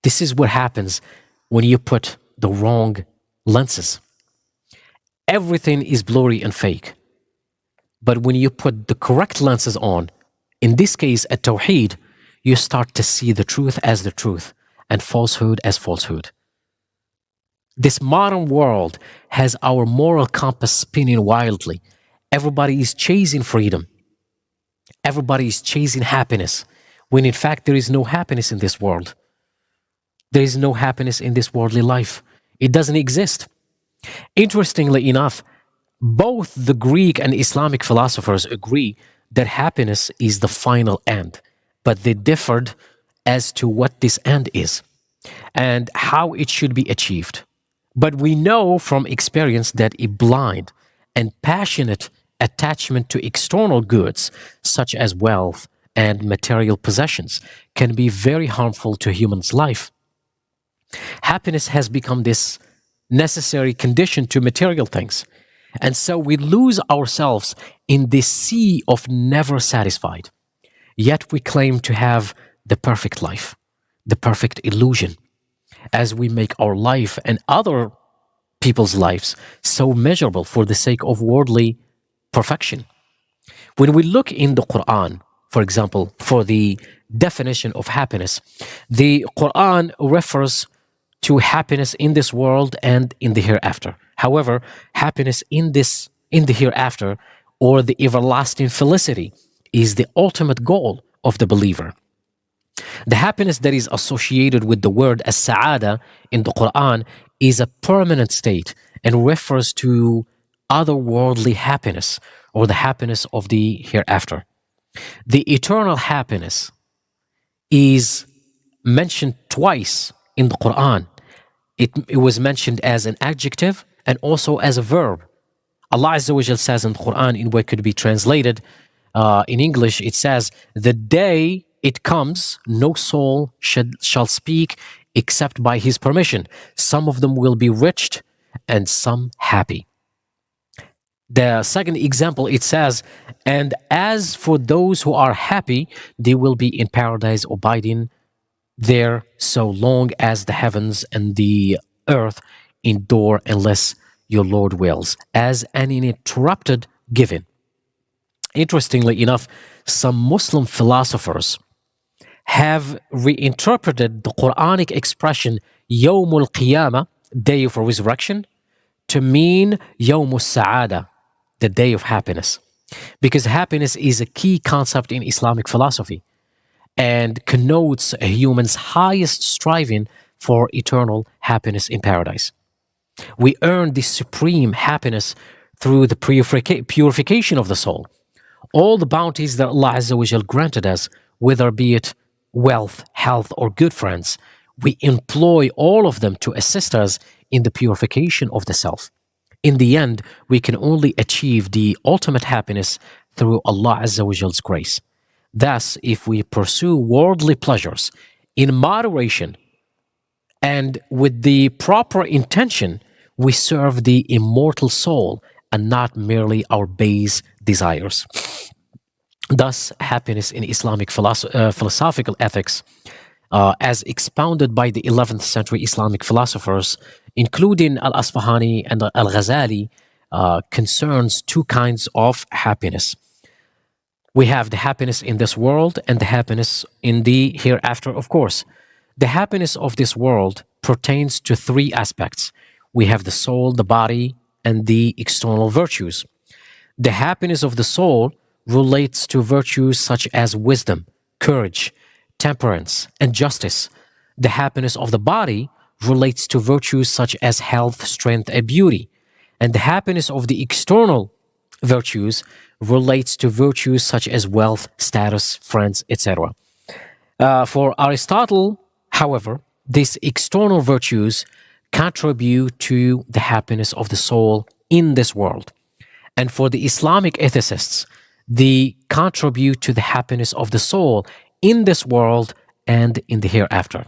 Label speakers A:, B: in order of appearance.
A: This is what happens when you put the wrong lenses. Everything is blurry and fake. But when you put the correct lenses on, in this case, at Tawheed, you start to see the truth as the truth and falsehood as falsehood. This modern world has our moral compass spinning wildly. Everybody is chasing freedom. Everybody is chasing happiness, when in fact there is no happiness in this world. There is no happiness in this worldly life. It doesn't exist. Interestingly enough, both the Greek and Islamic philosophers agree that happiness is the final end, but they differed as to what this end is and how it should be achieved. But we know from experience that a blind and passionate attachment to external goods, such as wealth and material possessions, can be very harmful to a human's life. Happiness has become this necessary condition to material things. And so we lose ourselves in this sea of never satisfied. Yet we claim to have the perfect life, the perfect illusion, as we make our life and other people's lives so measurable for the sake of worldly perfection. When we look in the Quran, for example, for the definition of happiness, the Quran refers to happiness in this world and in the hereafter. However, happiness in the hereafter, or the everlasting felicity, is the ultimate goal of the believer. The happiness that is associated with the word as-sa'ada in the Quran is a permanent state and refers to otherworldly happiness, or the happiness of the hereafter. The eternal happiness is mentioned twice in the Quran. It was mentioned as an adjective and also as a verb. Allah Azza wa Jal says in the Quran, in what could be translated in English, it says, "The day it comes, no soul shall speak except by His permission. Some of them will be rich and some happy." The second example, it says, "And as for those who are happy, they will be in paradise abiding there so long as the heavens and the earth endure, unless your Lord wills, as an uninterrupted giving." Interestingly enough, some Muslim philosophers have reinterpreted the Quranic expression Yawmul Qiyamah, day of resurrection, to mean Yawmul Sa'ada, the day of happiness, because happiness is a key concept in Islamic philosophy and connotes a human's highest striving for eternal happiness in paradise. We earn this supreme happiness through the purification of the soul. All the bounties that Allah Azza wa Jal granted us, whether be it wealth, health, or good friends, we employ all of them to assist us in the purification of the self. In the end, we can only achieve the ultimate happiness through Allah Azza wa Jal's grace. Thus, if we pursue worldly pleasures in moderation and with the proper intention, we serve the immortal soul and not merely our base desires. Thus, happiness in Islamic philosophical ethics, as expounded by the 11th century Islamic philosophers, including al-Asfahani and al-Ghazali, concerns two kinds of happiness. We have the happiness in this world and the happiness in the hereafter, of course. The happiness of this world pertains to three aspects. We have the soul, the body, and the external virtues. The happiness of the soul relates to virtues such as wisdom, courage, temperance, and justice. The happiness of the body relates to virtues such as health, strength, and beauty. And the happiness of the external virtues relates to virtues such as wealth, status, friends, etc. For Aristotle, however, these external virtues contribute to the happiness of the soul in this world. And for the Islamic ethicists, they contribute to the happiness of the soul in this world and in the hereafter.